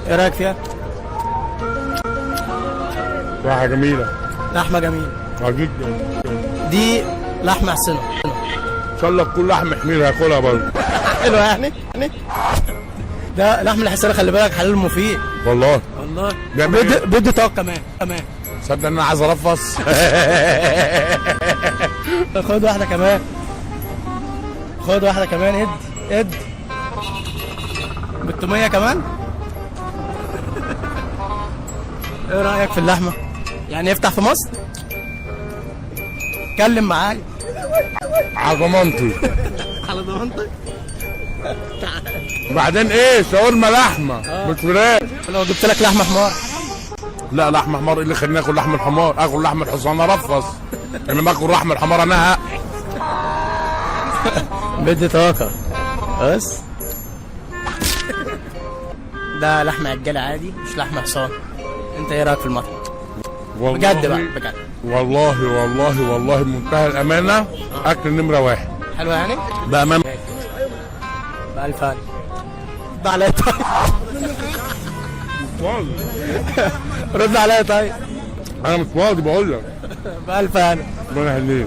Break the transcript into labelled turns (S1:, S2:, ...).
S1: ايه رايك فيها؟
S2: راحة جميلة.
S1: لحمه جميله
S2: جدا.
S1: دي. لحمه حسنه.
S2: ان شاء الله تكون لحم حمير هاكلها برضه.
S1: حلوه يعني ده لحم الحسنه، خلي بالك حلال مفيد
S2: والله.
S1: والله.
S2: بيعمل إيه؟
S1: بيدي طاقه كمان.
S2: تصدق ان انا عايز ارفص.
S1: خد واحده كمان. ادي بالتوميه كمان. ايه رايك في اللحمه؟ يعني يفتح في مصر؟ اتكلم معايا.
S2: على ضمانتي.
S1: على ضمانتك.
S2: بعدين ايه؟ شاورما لحمه مش فراخ.
S1: لو جبت لك لحمه حمار.
S2: لا لحم حمار ايه اللي خليني اكل لحم الحمار؟ اكل لحم الحصان ارفص. انما اكل لحم الحمار انا
S1: بدي طاقه بس. ده لحم عجاله عادي مش لحم حصان. انت ايه رايك في المطعم؟ بجد بقى بجد.
S2: والله بمنتهى الامانه اكل نمره واحد.
S1: حلو يعني؟
S2: بامانه.
S1: بألف هلا. رد عليا طيب. رد عليا طيب.
S2: انا مش فاضي بقول لك.
S1: بألف هلا.
S2: ربنا يخليك.